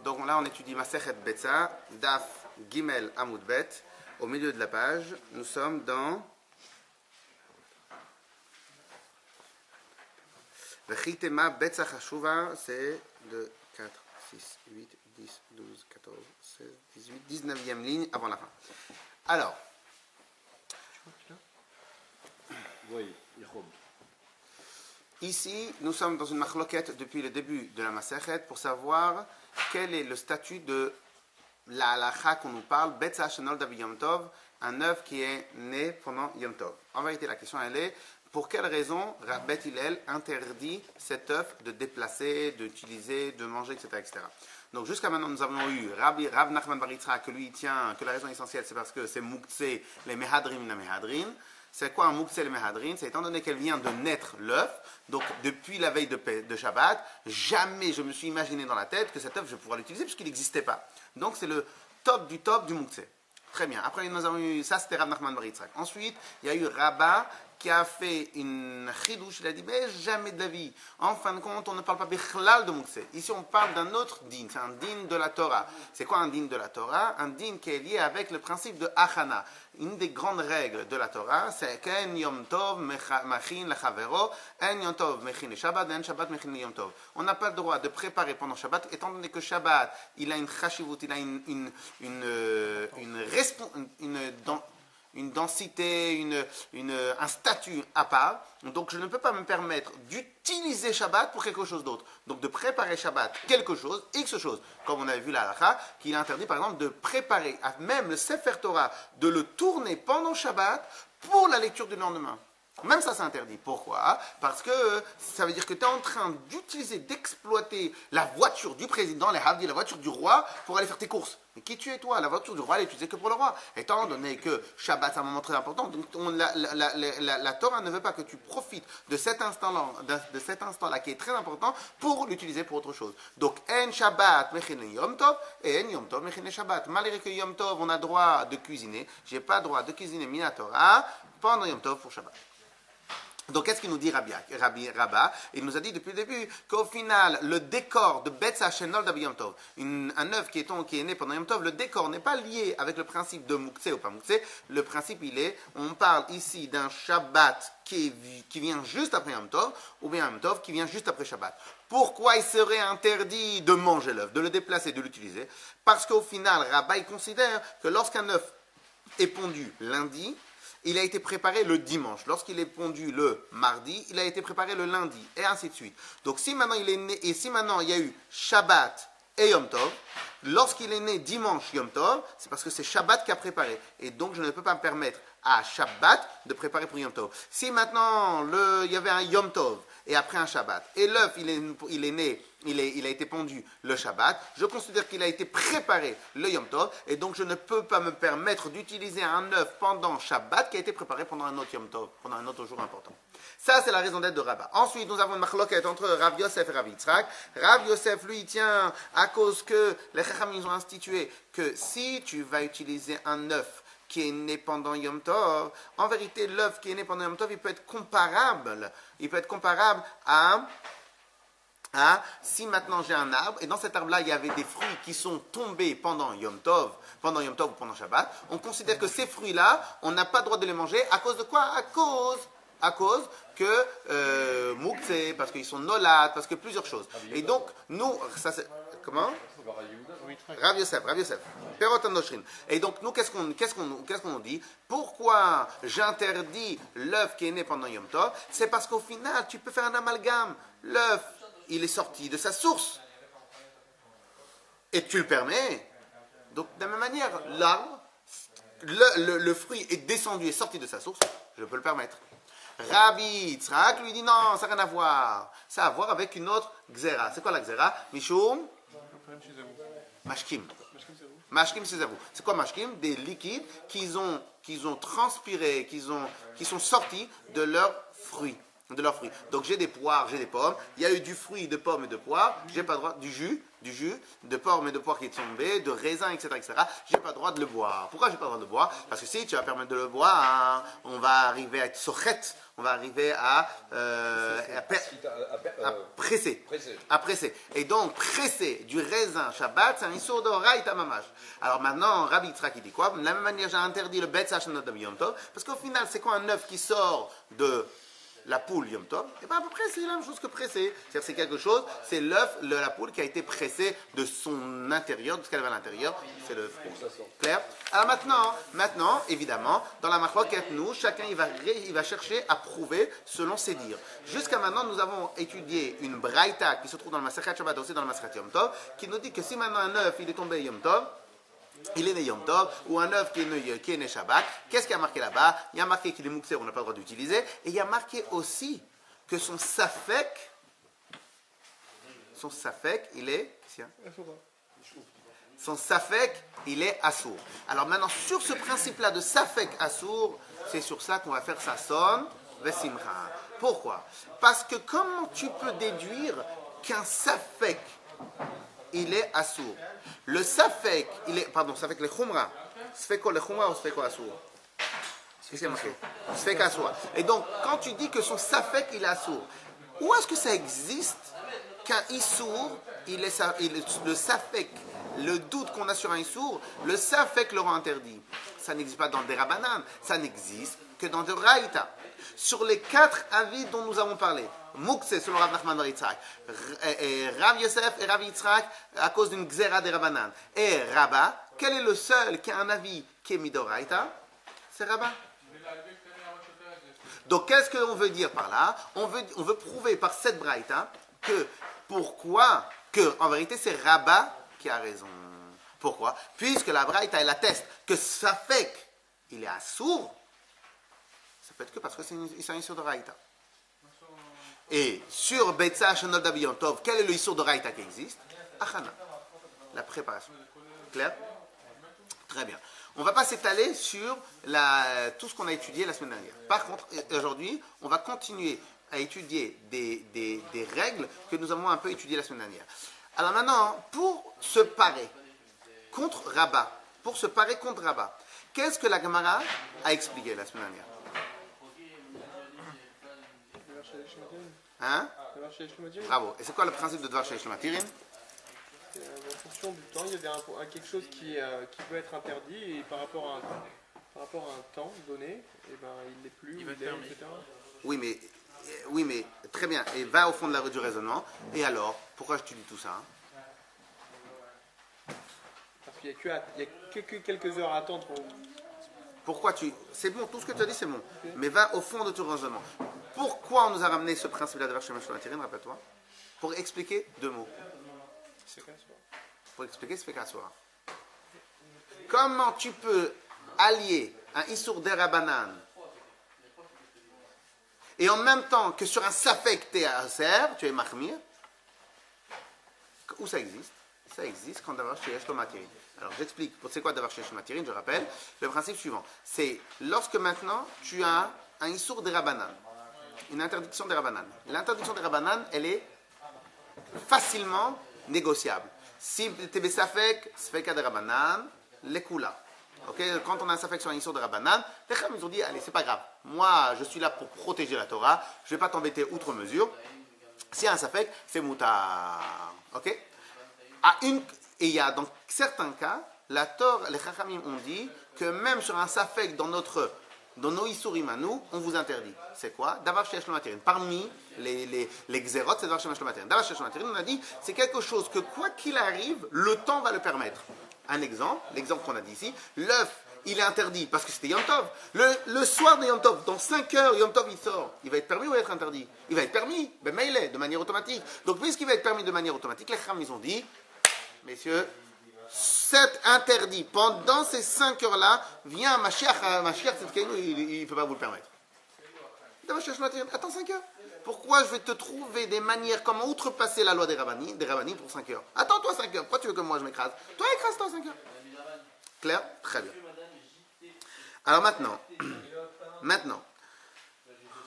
Donc là, on étudie Masechet Betza, Daf Gimel Amud Bet. Au milieu de la page, nous sommes dans Vechitema Betza Chashuva, c'est de 4, 6, 8, 10, 12, 14, 16, 18, 19e ligne avant la fin. Alors, ici, nous sommes dans une machloket depuis le début de la Masechet pour savoir quel est le statut de la halakha qu'on nous parle, Betza Shenol Davi Yom Tov, un œuf qui est né pendant Yom Tov. En vérité, la question elle est, pour quelle raison Rabbet Hillel interdit cet œuf de déplacer, d'utiliser, de manger, etc., etc. Donc jusqu'à maintenant, nous avons eu Rav Nachman bar Yitzhak, que lui tient que la raison essentielle, c'est parce que c'est Muktzeh, les Mehadrim, la Mehadrin. C'est quoi un Muktzeh, les Mehadrin? C'est étant donné qu'elle vient de naître l'œuf, donc depuis la veille de Shabbat, jamais je me suis imaginé dans la tête que cet œuf, je vais pouvoir l'utiliser puisqu'il n'existait pas. Donc c'est le top du Muktzeh. Très bien. Après, nous avons eu, ça c'était Rav Nachman bar Yitzhak. Ensuite, il y a eu Rabba qui a fait une chidouche, il a dit, mais jamais de la vie. En fin de compte, on ne parle pas bichlal de Muktzeh. Ici, on parle d'un autre din, c'est un din de la Torah. C'est quoi un din de la Torah? Un din qui est lié avec le principe de Achana. Une des grandes règles de la Torah, c'est qu'en Yom Tov machin lechavero, en Yom Tov mechin le Shabbat, en Shabbat mechin le Yom Tov. On n'a pas le droit de préparer pendant Shabbat, étant donné que Shabbat, il a une chashivut, il a une densité, un statut à part. Donc je ne peux pas me permettre d'utiliser Shabbat pour quelque chose d'autre. Donc de préparer Shabbat quelque chose, X chose. Comme on avait vu la halakha, qu'il est interdit par exemple de préparer, même le Sefer Torah, de le tourner pendant Shabbat pour la lecture du lendemain. Même ça, c'est interdit. Pourquoi? Parce que ça veut dire que tu es en train d'utiliser, d'exploiter la voiture du président, la voiture du roi, pour aller faire tes courses. Mais qui tu es toi? La voiture du roi, elle est utilisée que pour le roi. Étant donné que Shabbat, c'est un moment très important, donc la Torah ne veut pas que tu profites de cet instant-là qui est très important pour l'utiliser pour autre chose. Donc, en Shabbat, mechin Yom Tov, et en Yom Tov, mechin Shabbat. Malgré que Yom Tov, on a droit de cuisiner, j'ai pas droit de cuisiner mina Torah pendant Yom Tov pour Shabbat. Donc, qu'est-ce qu'il nous dit Rabba? Il nous a dit depuis le début qu'au final, le décor de Betza Shenol Davi Yom Tov, un œuf qui est né pendant Yom Tov, le décor n'est pas lié avec le principe de Muktzeh ou pas Muktzeh. Le principe, on parle ici d'un Shabbat qui vient juste après Yom Tov, ou bien Yom Tov qui vient juste après Shabbat. Pourquoi il serait interdit de manger l'œuf, de le déplacer, de l'utiliser? Parce qu'au final, Rabba, il considère que lorsqu'un œuf est pondu lundi, il a été préparé le dimanche. Lorsqu'il est pondu le mardi, il a été préparé le lundi, et ainsi de suite. Donc si maintenant il est né, et si maintenant il y a eu Shabbat et Yom Tov, lorsqu'il est né dimanche Yom Tov, c'est parce que c'est Shabbat qui a préparé. Et donc je ne peux pas me permettre à Shabbat de préparer pour Yom Tov. Si maintenant il y avait un Yom Tov et après un Shabbat, et l'œuf il a été pondu le Shabbat, je considère qu'il a été préparé le Yom Tov, et donc je ne peux pas me permettre d'utiliser un œuf pendant Shabbat qui a été préparé pendant un autre Yom Tov, pendant un autre jour important. Ça, c'est la raison d'être de Rabba. Ensuite, nous avons une machloket entre Rav Yosef et Rav Yitzhak. Rav Yosef, lui, il tient à cause que les Chachamim ont institué que si tu vas utiliser un œuf qui est né pendant Yom Tov, en vérité, l'œuf qui est né pendant Yom Tov, il peut être comparable à si maintenant j'ai un arbre, et dans cet arbre-là, il y avait des fruits qui sont tombés pendant Yom Tov ou pendant Shabbat, on considère que ces fruits-là, on n'a pas le droit de les manger. À cause de quoi? À cause que Muktzeh, parce qu'ils sont nolad, parce que plusieurs choses. Et donc, nous, ça c'est... Comment? Rav Yosef. Perot Anoshrin. Et donc, nous, qu'est-ce qu'on nous dit? Pourquoi j'interdis l'œuf qui est né pendant Yom Tov? C'est parce qu'au final, tu peux faire un amalgame. L'œuf, il est sorti de sa source. Et tu le permets. Donc, de la même manière, l'arbre, le fruit est descendu et sorti de sa source. Je peux le permettre. Rabbi Yitzhak lui dit non, ça n'a rien à voir. Ça a à voir avec une autre xéra. C'est quoi la xéra? Mishum Mashkim. Mashkim, c'est à vous. C'est quoi Mashkim? Des liquides qu'ils ont transpiré, qui sont sortis de leurs fruits. de leurs fruits. Donc j'ai des poires, j'ai des pommes. Il y a eu du fruit, de pommes et de poires. J'ai pas le droit du jus, de pommes et de poires qui est tombé, de raisins, etc., etc. J'ai pas le droit de le boire. Pourquoi j'ai pas le droit de le boire? Parce que si tu vas permettre de le boire, hein, on va arriver à être sochet, on va arriver à presser. À presser. Et donc presser du raisin Shabbat, c'est un issur d'oraïta mamash. Alors maintenant, Rabbi Yitzhak il dit quoi? De la même manière, j'ai interdit le bet sachenot de Yom Tov, parce qu'au final, c'est quoi un œuf qui sort de la poule Yom Tov? Et bien à peu près c'est la même chose que pressé. C'est-à-dire c'est quelque chose, c'est l'œuf, la poule qui a été pressée de son intérieur, de ce qu'elle avait à l'intérieur. C'est le clair. Alors maintenant, évidemment, dans la machloket, nous, chacun il va chercher à prouver selon ses dires. Jusqu'à maintenant, nous avons étudié une braïta qui se trouve dans le Masechet Shabbat, aussi dans le Masechet Yom Tov, qui nous dit que si maintenant un œuf il est tombé Yom Tov, il est né Yom Tov, ou un œuf qui est né Shabbat. Qu'est-ce qu'il y a marqué là-bas? Il y a marqué qu'il est mouxé, on n'a pas le droit d'utiliser. Et il y a marqué aussi que son safek, il est... Son safek, il est assour. Alors maintenant, sur ce principe-là de safek assour, c'est sur ça qu'on va faire sa son, vesimcha. Pourquoi? Parce que comment tu peux déduire qu'un safek, il est assour? Le safek, safek le khumra. Sfeko le khumra ou sfeko assour? Qu'est-ce qu'il y a marqué? Sfek assour. Et donc, quand tu dis que son safek, il est assour, où est-ce que ça existe qu'un issour, le safek, le doute qu'on a sur un issour, le safek le rend interdit? Ça n'existe pas dans des rabanan, ça n'existe que dans des raïta. Sur les 4 avis dont nous avons parlé, Mouxé selon Rav Nachman bar Yitzhak, Rav Yosef et Rav Yitzhak à cause d'une xéra des Rabbanan. Et Rabba, quel est le seul qui a un avis qui est midoraïta? C'est Rabba. Donc qu'est-ce qu'on veut dire par là? On veut prouver par cette braïta que en vérité c'est Rabba qui a raison. Pourquoi? Puisque la braïta elle atteste que safek il est assour, ça peut être que parce que c'est un issur de raïta. Et sur Betsa Shenol Yom Tov, quel est le issur de raïta qui existe? Achana, la préparation. Clair? Très bien. On ne va pas s'étaler sur tout ce qu'on a étudié la semaine dernière. Par contre, aujourd'hui, on va continuer à étudier des règles que nous avons un peu étudiées la semaine dernière. Alors maintenant, pour se parer contre Rabba, qu'est-ce que la Gemara a expliqué la semaine dernière? Hein? Bravo. Et c'est quoi le principe de Dvar Sheish Matirin? En fonction du temps, il y avait quelque chose qui peut être interdit et par rapport à un temps donné, et ben, il n'est plus, etc. Oui, mais très bien. Et va au fond du raisonnement. Et alors, pourquoi tu dis tout ça? Parce qu'il n'y a que quelques heures à attendre pour... Pourquoi c'est bon, tout ce que tu as dit c'est bon. Okay. Mais va au fond de ton raisonnement. Pourquoi on nous a ramené ce principe-là de Dvar Sheish Matirin, rappelle-toi? Pour expliquer 2 mots. Pour expliquer Sfek Asura. Comment tu peux allier un Issour d'Erabanan et en même temps que sur un Safek tu es Aser, tu es Mahmir? Où ça existe? Ça existe quand Davar Sheish Matirin. Alors j'explique, c'est quoi Davar Sheish Matirin? Je rappelle le principe suivant. C'est lorsque maintenant tu as un Issour d'Erabanan, une interdiction d'Erabanan. L'interdiction d'Erabanan, elle est facilement négociable. Si tu es safek, sfeka de Rabbanan, lekula. Okay? Quand on a un safek sur un issur de Rabbanan, les Chachamim ils ont dit allez, c'est pas grave. Moi, je suis là pour protéger la Torah. Je vais pas t'embêter outre mesure. S'il y a un safek, c'est moutar. Ok? Et il y a dans certains cas, les Chachamim ont dit que même sur un safek dans nos Issurim à nous, on vous interdit. C'est quoi? Davar Sheish Matirin. Parmi les xérotes, c'est Davar Sheish Matirin. Davar Sheish Matirin, on a dit, c'est quelque chose que quoi qu'il arrive, le temps va le permettre. Un exemple, l'exemple qu'on a dit ici, l'œuf, il est interdit parce que c'était Yom Tov. Le soir de Yom Tov, dans 5 heures, Yom Tov il sort. Il va être permis ou il va être interdit? Il va être permis, ben mail de manière automatique. Donc puisqu'il va être permis de manière automatique, les Chachamim ils ont dit, messieurs, c'est interdit. Pendant ces 5 heures-là, vient Mashiach, il ne peut pas vous le permettre. Attends 5 heures. Pourquoi je vais te trouver des manières, comment outrepasser la loi des rabbinim pour 5 heures? Attends-toi 5 heures. Pourquoi tu veux que moi je m'écrase? Toi, écrase-toi 5 heures. Clair? Très bien. Alors maintenant,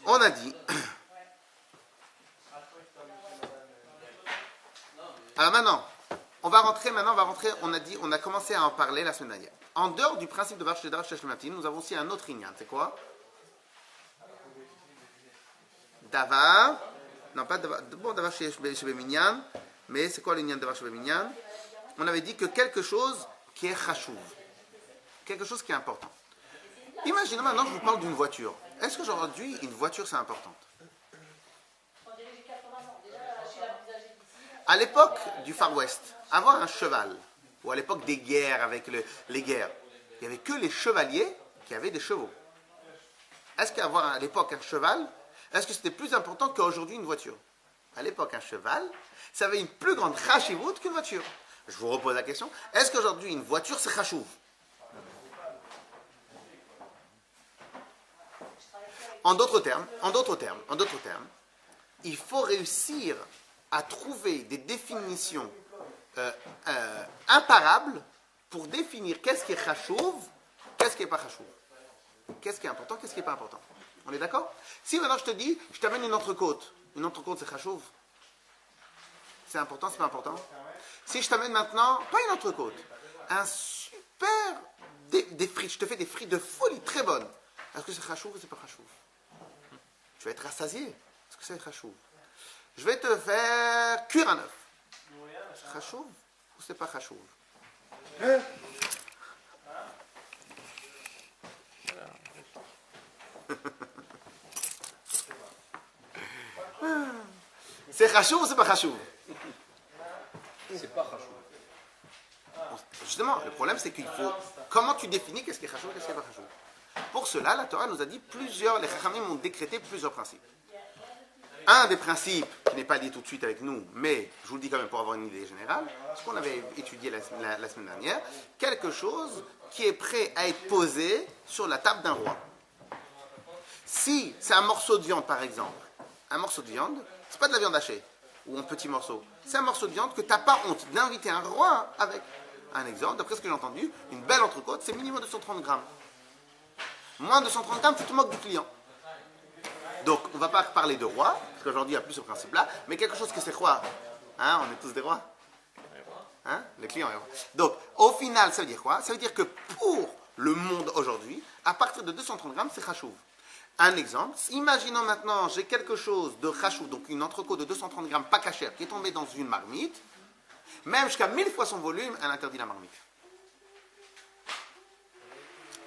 on a dit Alors maintenant, on va rentrer, on a commencé à en parler la semaine dernière. En dehors du principe de Var Shedar Sheshmatim, nous avons aussi un autre inyan. C'est quoi? Davar. Non, pas Davar. Bon, Davar Shebeminian. Mais c'est quoi l'inyan de Davar Shebeminian? On avait dit que quelque chose qui est chashuv. Quelque chose qui est important. Imaginez maintenant que je vous parle d'une voiture. Est-ce qu'aujourd'hui, une voiture, c'est importante? À l'époque du Far West, avoir un cheval, ou à l'époque des guerres avec les guerres, il n'y avait que les chevaliers qui avaient des chevaux. Est-ce qu'avoir à l'époque un cheval, est-ce que c'était plus important qu'aujourd'hui une voiture? À l'époque, un cheval, ça avait une plus grande chashivut qu'une voiture. Je vous repose la question, est-ce qu'aujourd'hui une voiture c'est chashuv? En d'autres termes, il faut réussir à trouver des définitions imparables pour définir qu'est-ce qui est chashuv, qu'est-ce qui n'est pas chashuv. Qu'est-ce qui est important, qu'est-ce qui n'est pas important. On est d'accord? Si maintenant je te dis, je t'amène une entrecôte c'est chashuv. C'est important, c'est pas important? Si je t'amène maintenant, pas une entrecôte, un super des frites, je te fais des frites de folie très bonnes. Est-ce que c'est chashuv ou c'est pas chashuv? Tu vas être rassasié. Est-ce que c'est chashuv? Je vais te faire cuire un œuf. C'est chashuv ou c'est pas chashuv? C'est chashuv ou c'est pas chashuv? C'est pas chashuv. Justement, le problème c'est qu'il faut... Comment tu définis qu'est-ce qui est chashuv et qu'est-ce qui n'est pas chashuv? Pour cela, la Torah nous a dit les chachamim ont décrété plusieurs principes. Un des principes, qui n'est pas dit tout de suite avec nous, mais je vous le dis quand même pour avoir une idée générale, ce qu'on avait étudié la semaine dernière, quelque chose qui est prêt à être posé sur la table d'un roi. Si c'est un morceau de viande par exemple, un morceau de viande, c'est pas de la viande hachée, ou un petit morceau, c'est un morceau de viande que tu n'as pas honte d'inviter un roi avec. Un exemple, d'après ce que j'ai entendu, une belle entrecôte, c'est minimum 230 grammes. Moins de 130 grammes, tu te moques du client. Donc, on ne va pas parler de roi, parce qu'aujourd'hui, il n'y a plus ce principe-là, mais quelque chose que c'est roi. Hein, on est tous des rois. Hein, les clients est roi. Donc, au final, ça veut dire quoi? Ça veut dire que pour le monde aujourd'hui, à partir de 230 grammes, c'est chashuv. Un exemple, imaginons maintenant, j'ai quelque chose de chashuv, donc une entrecôte de 230 grammes pas cachère, qui est tombée dans une marmite, même jusqu'à 1000 fois son volume, elle interdit la marmite.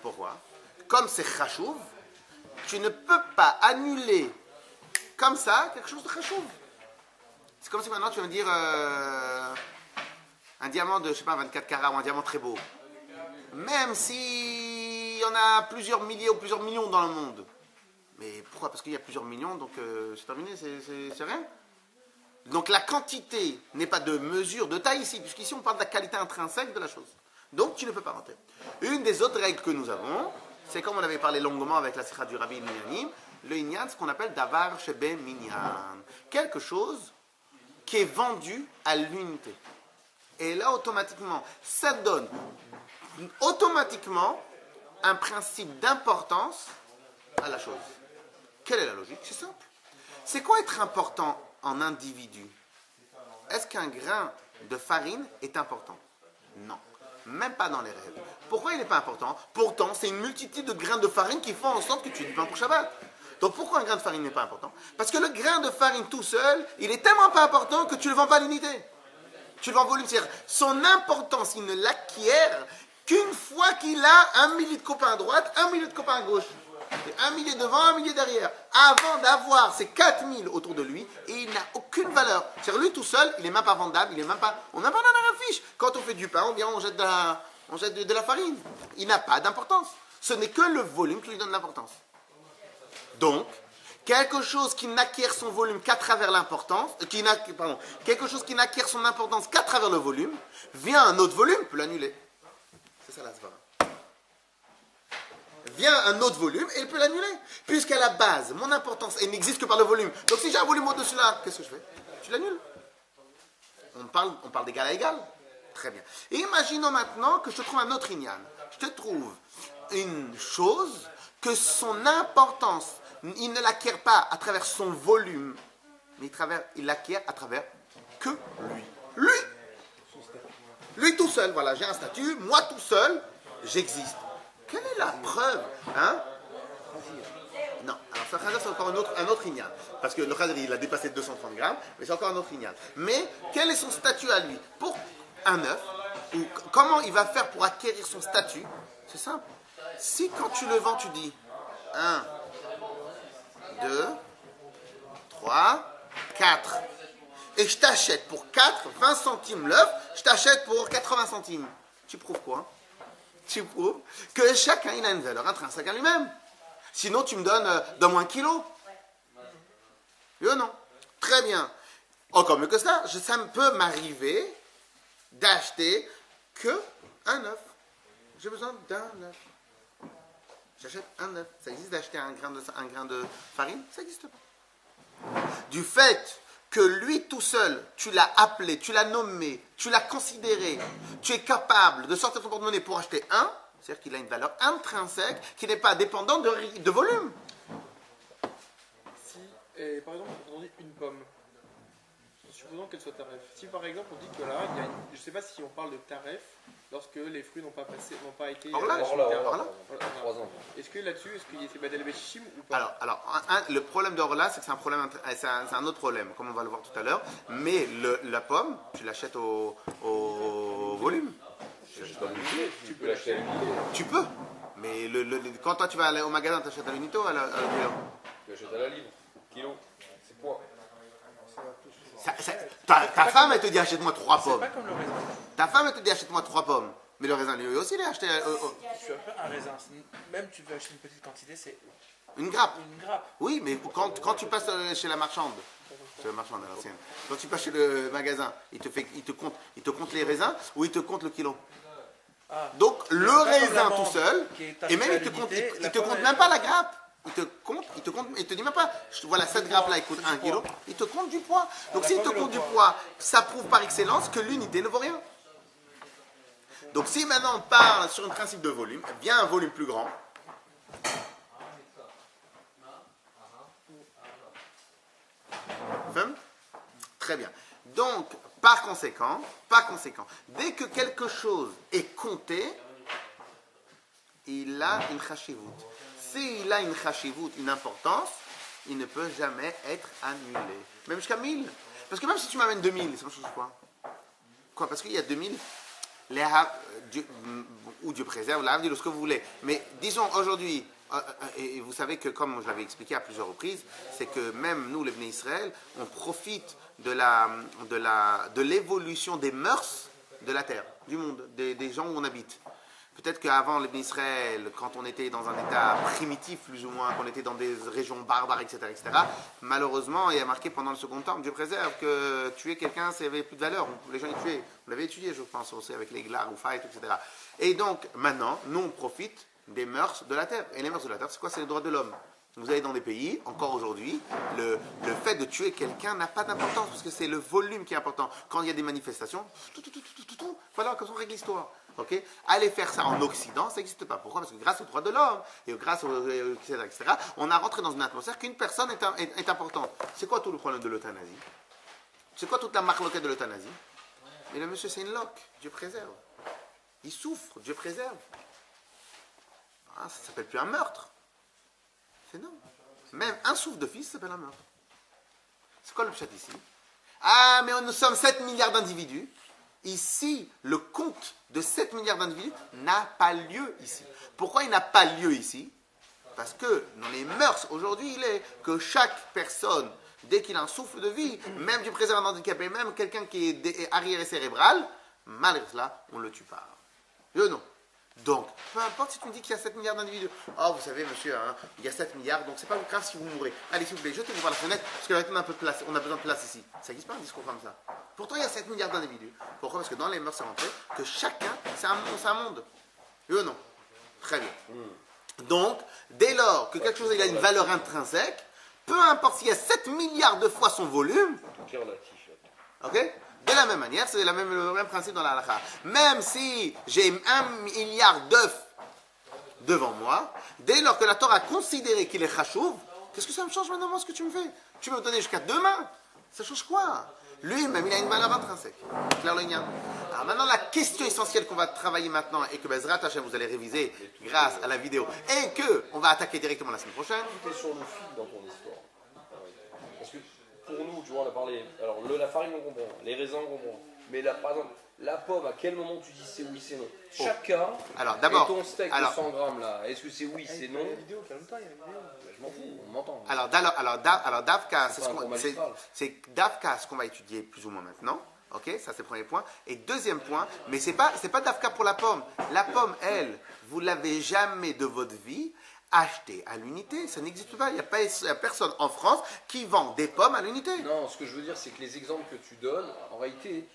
Pourquoi? Comme c'est chashuv, tu ne peux pas annuler comme ça quelque chose de chashuv. C'est comme si maintenant tu vas me dire un diamant de, je sais pas, 24 carats ou un diamant très beau. Même si il y en a plusieurs milliers ou plusieurs millions dans le monde. Mais pourquoi? Parce qu'il y a plusieurs millions, donc c'est terminé, c'est rien. Donc la quantité n'est pas de mesure, de taille ici, puisqu'ici on parle de la qualité intrinsèque de la chose. Donc tu ne peux pas rentrer. Une des autres règles que nous avons, c'est comme on avait parlé longuement avec la sikha du Rabbi Minyanim, le inyan, ce qu'on appelle davar shebe minyan. Quelque chose qui est vendu à l'unité. Et là, automatiquement, ça donne automatiquement un principe d'importance à la chose. Quelle est la logique? C'est simple. C'est quoi être important en individu? Est-ce qu'un grain de farine est important? Non. Même pas dans les rêves. Pourquoi il n'est pas important? Pourtant, c'est une multitude de grains de farine qui font en sorte que tu aies du pain pour Shabbat. Donc pourquoi un grain de farine n'est pas important? Parce que le grain de farine tout seul, il est tellement pas important que tu ne le vends pas à l'unité. Tu le vends en volume. C'est-à-dire, son importance, il ne l'acquiert qu'une fois qu'il a 1 millier de copains à droite, 1 millier de copains à gauche. 1 millier devant, 1 millier derrière. Avant d'avoir ces 4000 autour de lui, et il n'a aucune valeur. C'est-à-dire, lui tout seul, il n'est même pas vendable, il est même pas. On n'a pas dans la fiche. Quand on fait du pain, on jette de la farine. Il n'a pas d'importance. Ce n'est que le volume qui lui donne l'importance. Donc, quelque chose qui n'acquiert son volume qu'à travers l'importance, quelque chose qui n'acquiert son importance qu'à travers le volume, vient un autre volume, peut l'annuler. C'est ça la svara. Vient un autre volume et il peut l'annuler. Puisqu'à la base, mon importance, elle n'existe que par le volume. Donc si j'ai un volume au-dessus là, qu'est-ce que je fais? Tu l'annules. On parle d'égal à égal. Très bien. Et imaginons maintenant que je te trouve un autre inyan. Je te trouve une chose que son importance, il ne l'acquiert pas à travers son volume, mais il l'acquiert à travers que lui. Lui tout seul, voilà, j'ai un statut, moi tout seul, j'existe. Quelle est la preuve, hein? Non, alors ce khazir c'est encore un autre ignan. Parce que le khazir il a dépassé 230 grammes, mais c'est encore un autre ignan. Mais quel est son statut à lui? Pour un œuf, ou comment il va faire pour acquérir son statut? C'est simple. Si quand tu le vends, tu dis 1, 2, 3, 4. Et je t'achète pour 4, 20 centimes l'œuf, je t'achète pour 80 centimes. Tu prouves quoi? Tu prouves que chacun il a une valeur intrinsèque à lui-même. Sinon, tu me donnes-moi 1 kilo. Oui ou non? Très bien. Encore mieux que ça, ça peut m'arriver d'acheter que un œuf. J'ai besoin d'un œuf. J'achète un œuf. Ça existe d'acheter un grain de farine? Ça n'existe pas. Du fait que lui tout seul, tu l'as appelé, tu l'as nommé, tu l'as considéré, tu es capable de sortir ton porte-monnaie pour acheter un, c'est-à-dire qu'il a une valeur intrinsèque qui n'est pas dépendante de volume. Si, par exemple, on dit une pomme, supposons qu'elle soit taref. Si par exemple on dit que là, il y a je ne sais pas si on parle de taref lorsque les fruits n'ont pas été... Or là. 3 ans. Est-ce que là-dessus, est-ce qu'il y a Badel Beshim ou pas? Alors le problème d'Orla, c'est que c'est un problème, c'est un autre problème, comme on va le voir tout à l'heure. Mais la pomme, tu l'achètes au volume. Tu peux l'acheter à l'unité. Tu peux. Mais quand toi tu vas aller au magasin, tu achètes à l'unité ou à la kilo? Tu achètes à la livre. Kilo. C'est poids. Ta femme, elle te dit achète-moi 3 C'est pommes. pas comme le raisin. Ta femme, elle te dit achète-moi 3 pommes. Mais le raisin, lui aussi, il est acheté. Je suis un raisin. Même tu veux acheter une petite quantité, c'est Une grappe. une grappe. Oui, mais quand tu passes chez la marchande, chez la marchande à l'ancienne, quand tu passes chez le magasin, il te compte les raisins ou il te compte le kilo. Donc le raisin tout seul, et même il te compte même pas la grappe. Il te dit même pas, voilà, cette grappe-là, elle coûte 1 kilo, il te compte du poids. Donc s'il te compte du poids, ça prouve par excellence que l'unité ne vaut rien. Donc si maintenant on parle sur un principe de volume, bien un volume plus grand, très bien. Donc, par conséquent, dès que quelque chose est compté, il a une chashivut. S'il a une chashivut, une importance, il ne peut jamais être annulé. Même jusqu'à 1000. Parce que même si tu m'amènes 2000, ça change quoi? Quoi? Parce qu'il y a 2000, ou Dieu préserve, ou ce que vous voulez. Mais disons aujourd'hui, et vous savez que comme je l'avais expliqué à plusieurs reprises, c'est que même nous, les Bnei Israël, on profite de l'évolution des mœurs de la terre, du monde, des gens où on habite. Peut-être qu'avant les Bnei Israël, quand on était dans un état primitif plus ou moins, qu'on était dans des régions barbares, etc., malheureusement, il y a marqué pendant le second temple, Dieu préserve, que tuer quelqu'un, ça n'avait plus de valeur. Les gens y tuaient. Vous l'avez étudié, je pense, aussi avec les glas, ou fight, etc. Et donc, maintenant, nous, on profite des mœurs de la terre. Et les mœurs de la terre, c'est quoi? C'est les droits de l'homme. Vous allez dans des pays, encore aujourd'hui, le fait de tuer quelqu'un n'a pas d'importance, parce que c'est le volume qui est important. Quand il y a des manifestations, voilà, comme on règle l'histoire. Okay? Aller faire ça en Occident, ça n'existe pas. Pourquoi? Parce que grâce aux droits de l'homme, et grâce etc., on a rentré dans une atmosphère qu'une personne est importante. C'est quoi tout le problème de l'euthanasie? C'est quoi toute la marloquette de l'euthanasie? Mais le monsieur, c'est une loque. Dieu préserve. Il souffre. Dieu préserve. Ah, ça ne s'appelle plus un meurtre. C'est non. Même un souffle de fils s'appelle un meurtre. C'est quoi le chat ici? Ah, mais nous sommes 7 milliards d'individus. Ici, le compte de 7 milliards d'individus n'a pas lieu ici. Pourquoi il n'a pas lieu ici? Parce que dans les mœurs, aujourd'hui, il est que chaque personne, dès qu'il a un souffle de vie, même du préserve handicapé, même quelqu'un qui est arriéré cérébral, malgré cela, on ne le tue pas. Oui ou non? Donc, peu importe si tu me dis qu'il y a 7 milliards d'individus. Oh, vous savez, monsieur, hein, il y a 7 milliards, donc c'est pas grave si vous mourrez. Allez, s'il vous plaît, jetez-vous par la fenêtre, parce que maintenant, on a besoin de place ici. Ça n'existe pas un discours comme ça. Pourtant, il y a 7 milliards d'individus. Pourquoi? Parce que dans les mœurs, c'est rentré que chacun, c'est un monde. Oui ou non? Très bien. Donc, dès lors que quelque chose a une valeur intrinsèque, peu importe s'il y a 7 milliards de fois son volume, ok? De la même manière, c'est le même principe dans la halakha. Même si j'ai 1 milliard d'œufs devant moi, dès lors que la Torah a considéré qu'il est chachouv, qu'est-ce que ça me change maintenant, ce que tu me fais? Tu veux me donner jusqu'à demain? Ça change quoi? lui-même, il a une valeur intrinsèque. Clair le lien. Alors maintenant, la question essentielle qu'on va travailler maintenant et que Bezrat Hashem, vous allez réviser grâce à la vidéo et que on va attaquer directement la semaine prochaine. Tout est sur le fil dans ton histoire. Parce que pour nous, tu vois, on a parlé. Alors, la farine, on comprend. Les raisins, on comprend. Mais là, par exemple, la pomme, à quel moment tu dis c'est oui, c'est non? Chaque cas. Alors, d'abord. Et ton steak de 100 grammes là, est-ce que c'est oui, c'est non? Il y a une vidéo, il y a longtemps, il y a une vidéo. Je m'en fous, on m'entend. Alors, Davka, C'est pas un cours magistral. c'est Davka ce qu'on va étudier plus ou moins maintenant. Ok, ça c'est le premier point. Et deuxième point, mais c'est pas Davka pour la pomme. La pomme, elle, vous l'avez jamais de votre vie achetée à l'unité. Ça n'existe pas. Il n'y a personne en France qui vend des pommes à l'unité. Non, ce que je veux dire, c'est que les exemples que tu donnes, en réalité,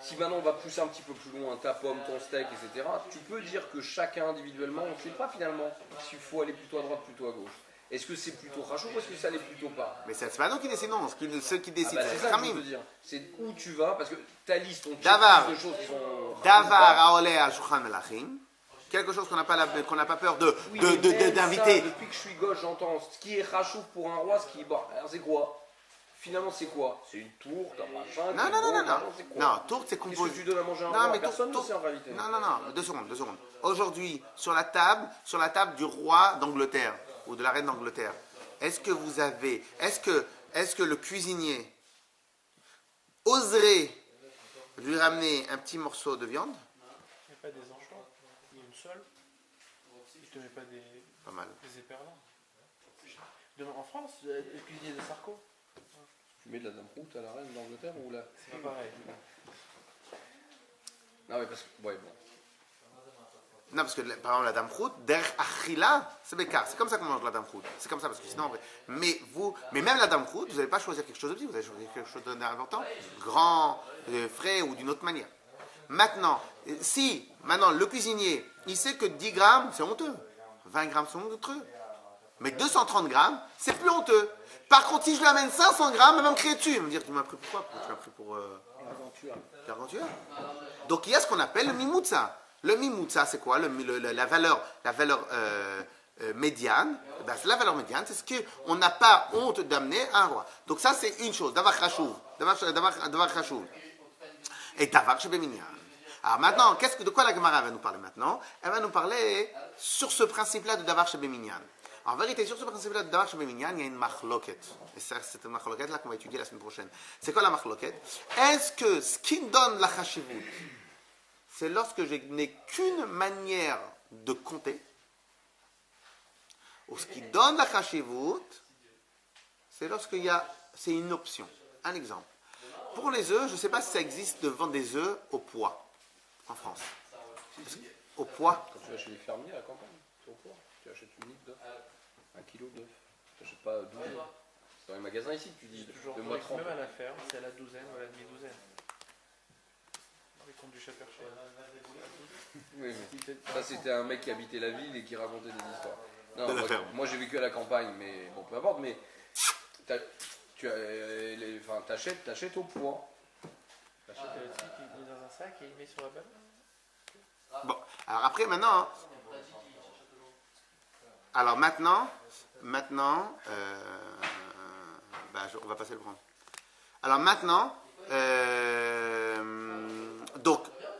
si maintenant on va pousser un petit peu plus loin, ta pomme, ton steak, etc., tu peux dire que chacun individuellement, on ne sait pas finalement s'il faut aller plutôt à droite, plutôt à gauche. Est-ce que c'est plutôt rachou ou est-ce que ça l'est plutôt pas? Mais c'est pas nous qui décidons. Ceux qui décident, c'est c'est ça que je Khamim. veux dire. C'est où tu vas, parce que ta liste, on check Davar. plus de choses qui sont... Davar aolé al shulchan melachim. Quelque chose qu'on n'a pas peur Oui, mais même d'inviter. ça, depuis que je suis gauche, j'entends ce qui est rachou pour un roi, ce qui est... Bon, alors c'est quoi? Finalement, c'est quoi? C'est une tourte, un machin... Non, tourte, c'est Qu'est-ce composé. que tu donnes à manger à un Non, roi? mais Personne ne tourte- sait en réalité. Non, 2 secondes. Aujourd'hui, sur la table du roi d'Angleterre ou de la reine d'Angleterre, est-ce que le cuisinier oserait lui ramener un petit morceau de viande? Il n'y a pas des anchois, il y a une seule. Il ne te met pas Pas mal. des éperlats. En France, le cuisinier de Sarko, Tu mets de la dame route à la reine d'Angleterre ou là? c'est pas pareil. Non, mais parce que... Ouais, bon. Non, parce que par exemple, la dame croûte, der achila, c'est bécar. C'est comme ça qu'on mange la dame croûte. C'est comme ça, parce que sinon, en vrai. Mais même la dame croûte, vous n'allez pas choisir quelque chose de petit, vous allez choisir quelque chose d'important, grand, frais ou d'une autre manière. Maintenant, maintenant, le cuisinier, il sait que 10 grammes, c'est honteux. 20 grammes, c'est honteux. Mais 230 grammes, c'est plus honteux. Par contre, si je lui amène 500 grammes, elle va me crier dessus. Elle va me dire, tu m'as pris pour quoi? Tu m'as pris pour... Gargantua. Donc, il y a ce qu'on appelle le mimoutsa. Le mimoutsa, c'est quoi? La valeur médiane. Ben, la valeur médiane, c'est ce qu'on n'a pas honte d'amener à un roi. Donc, ça, c'est une chose. Davar chachouv. Davar chachouv. Et davar shebeminyan. Alors maintenant, de quoi la Gemara va nous parler maintenant? Elle va nous parler sur ce principe-là de davar shebeminyan. En vérité, sur ce principe-là de davar shebeminyan, il y a une machloket. Et c'est cette machloket-là qu'on va étudier la semaine prochaine. C'est quoi la machloket? Est-ce que ce qui donne la chashivut, c'est lorsque je n'ai qu'une manière de compter, ou ce qui donne la chashivut, c'est c'est une option. Un exemple. Pour les œufs, je ne sais pas si ça existe de vendre des œufs au poids en France. Au poids. Quand tu vas chez les fermiers à la campagne, c'est au poids. Tu achètes une litre d'œufs, 1 kilo d'œufs. Tu n'achètes pas 12 œufs. C'est dans les magasins ici que tu dis C'est toujours de moi 30. même à la ferme, c'est à la douzaine ou à la demi-douzaine. Les comptes du chat perché. Oui, mais ça c'était un mec qui habitait la ville et qui racontait des histoires. Non, De la ferme. moi j'ai vécu à la campagne, mais bon, peu importe, mais t'achètes au poids. T'achètes le type, il met dans un sac et il met sur la balle. Bon, alors après, maintenant. Alors maintenant, on va passer le prendre. Alors maintenant,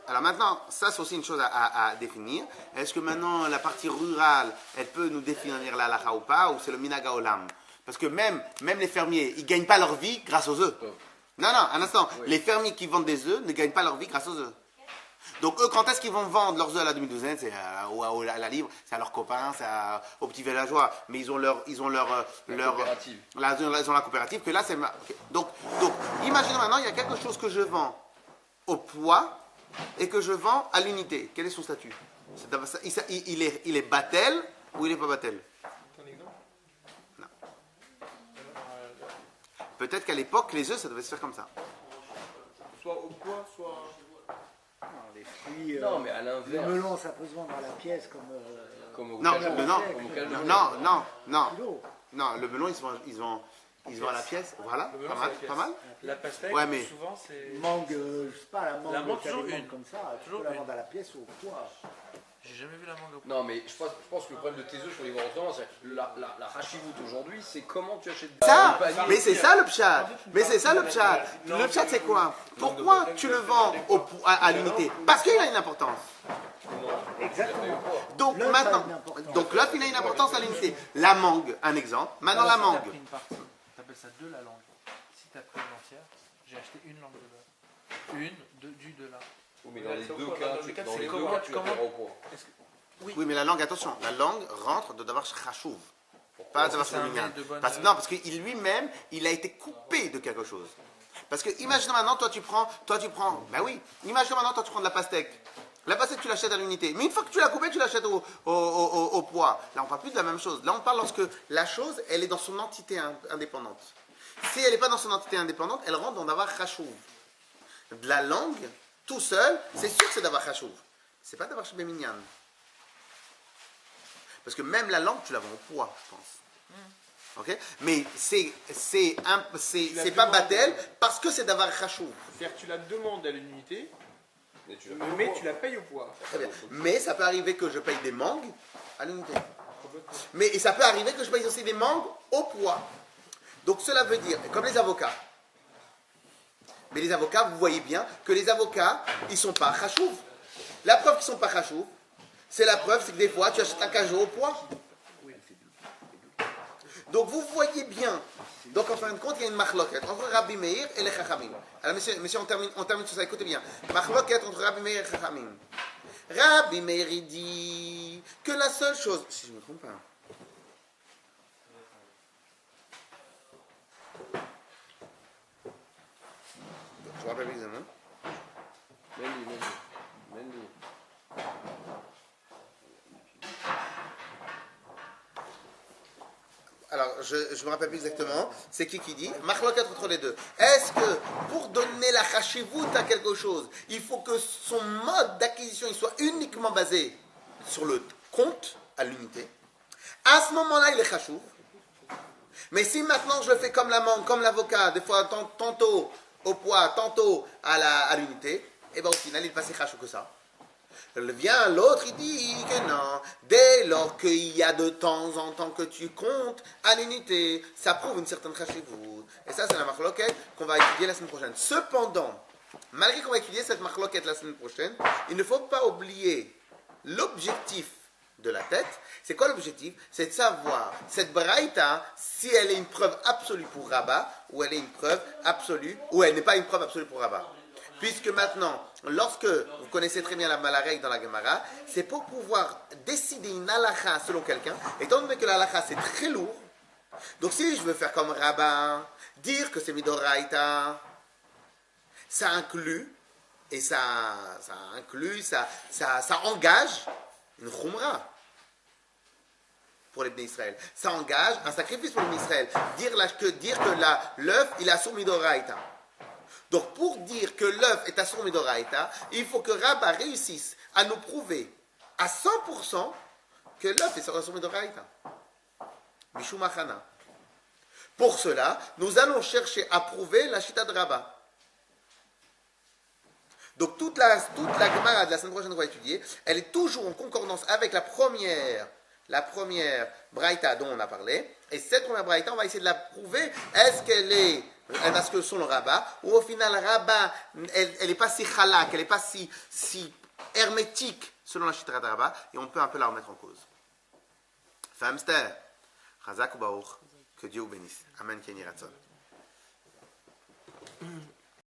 alors maintenant, ça c'est aussi une chose à définir. Est-ce que maintenant la partie rurale, elle peut nous définir la halakha ou pas, ou c'est le minaga olam? Parce que même les fermiers, ils gagnent pas leur vie grâce aux œufs. Non, un instant. Oui. Les fermiers qui vendent des œufs ne gagnent pas leur vie grâce aux œufs. Donc eux, quand est-ce qu'ils vont vendre leurs œufs à la demi-douzaine? C'est à la livre, c'est à leurs copains, aux petits villageois. Mais ils ont leur coopérative. Ils ont la coopérative. Que là, c'est okay. Donc, imaginez maintenant, il y a quelque chose que je vends au poids et que je vends à l'unité. Quel est son statut? Il est battel ou il n'est pas battel? Un exemple? Non. Peut-être qu'à l'époque, les œufs, ça devait se faire comme ça. Soit au poids, soit. Non, les fruits, Non, mais à le l'inverse. melon, ça peut se vendre à la pièce comme Comme au Non, cajou. le non. Comme au cajou. Non. kilo. Non, le melon, ils vont à la pièce. Voilà, Le melon, pas mal, c'est la pas mal. La pastèque, Ouais, mais- souvent, c'est. Mangue, je sais pas, la mangue, La mangue, t'as des toujours mangues une. comme ça, tu Toujours peux la une. vendre à la pièce ou au poids. J'ai jamais vu la mangue au Non, mais je pense que le problème de tes œufs, il faut les voir autrement. C'est la hachivut aujourd'hui, c'est comment tu achètes Ça, des paniers. mais c'est ça le pshat. Mais c'est ça le pshat. Le pshat, c'est quoi? Pourquoi tu le vends à l'unité? Parce qu'il a une importance. Exactement. Donc L'œuf a maintenant, une importance. donc l'œuf, il a une importance à l'unité. La mangue, un exemple. Maintenant la Si t'as mangue. pris une partie, t'appelles ça de la langue. Si t'as pris une entière, j'ai acheté une langue de l'œuf. De là. Oui, mais dans les deux cas, tu c'est vas comment- faire au point. Oui, mais la langue, attention, la langue rentre de d'avoir chachouv. Pas d'avoir c'est un minyan. mets de bonne- Non, parce qu'il lui-même, il a été coupé de quelque chose. Parce que imagine maintenant, toi tu prends, ben oui, imagine maintenant, toi tu prends de la pastèque. La pastèque, tu l'achètes à l'unité. Mais une fois que tu l'as coupée, tu l'achètes au poids. Là, on parle plus de la même chose. Là, on parle lorsque la chose, elle est dans son entité indépendante. Si elle n'est pas dans son entité indépendante, elle rentre dans d'avoir chachouv. De la langue, tout seul, c'est sûr que c'est d'avoir chachouv. C'est pas d'avoir shbeminyan. Parce que même la langue, tu la vends au poids, je pense. Ok? Mais c'est pas batel parce que c'est d'avoir chachouv. C'est-à-dire que tu la demandes à l'unité, Mais tu mais tu la payes au poids. Très bien. Mais ça peut arriver que je paye des mangues à l'unité. Mais ça peut arriver que je paye aussi des mangues au poids. Donc cela veut dire, comme les avocats. Mais les avocats, vous voyez bien que les avocats, ils ne sont pas chachouv. La preuve qu'ils ne sont pas chachouv, c'est la preuve, c'est que des fois, tu achètes un cajot au poids. Donc vous voyez bien. Donc en fin de compte, il y a une machloket entre Rabbi Meir et les Chachamim. Alors messieurs, on termine sur ça, écoutez bien. Machloket entre Rabbi Meir et les Chachamim. Rabbi Meir, il dit que la seule chose, si je ne me trompe pas, je me rappelle plus exactement. Menu. Alors, je ne me rappelle plus exactement, c'est qui dit Machloket entre les deux. Est-ce que pour donner la chashivut à quelque chose, il faut que son mode d'acquisition il soit uniquement basé sur le compte à l'unité? À ce moment-là, il est chashouv. Mais si maintenant je le fais comme la mangue, comme l'avocat, des fois tantôt au poids, tantôt à l'unité, et bien au final, il passe chashouv que ça. Vient l'autre, il dit que non. Dès lors qu'il y a de temps en temps que tu comptes à l'unité, ça prouve une certaine chashivut. Et ça, c'est la machloket qu'on va étudier la semaine prochaine. Cependant, malgré qu'on va étudier cette machloket la semaine prochaine, il ne faut pas oublier l'objectif de la tête. C'est quoi l'objectif? C'est de savoir, cette braïta, si elle est une preuve absolue pour Rabat, ou elle est une preuve absolue, ou elle n'est pas une preuve absolue pour Rabat. Puisque maintenant, lorsque vous connaissez très bien la règle dans la Gemara, c'est pour pouvoir décider une halakha selon quelqu'un, étant donné que la halakha c'est très lourd, donc si je veux faire comme Rabat, dire que c'est Midoraïta, ça inclut, et ça engage une Khumra pour les Bnei Israël. Ça engage un sacrifice pour les Bnei Israël. Dire que l'œuf, il a sur Midoraïta. Donc, pour dire que l'œuf est à son Midoraïta, il faut que Rabat réussisse à nous prouver à 100% que l'œuf est sur son Midoraïta. Mishum Achana. Pour cela, nous allons chercher à prouver la chita de Rabat. Donc, toute la Gemara de la semaine prochaine qu'on va étudier, elle est toujours en concordance avec la première Braïta dont on a parlé. Et cette première Braïta, on va essayer de la prouver. Est-ce qu'elle est parce que son le rabat, ou au final, rabat, elle n'est pas si halak, elle n'est pas si hermétique selon la chitra de rabat, et on peut un peu la remettre en cause. Famster, Chazak ou Baruch, que Dieu vous bénisse. Amen, Kenny Ratzon.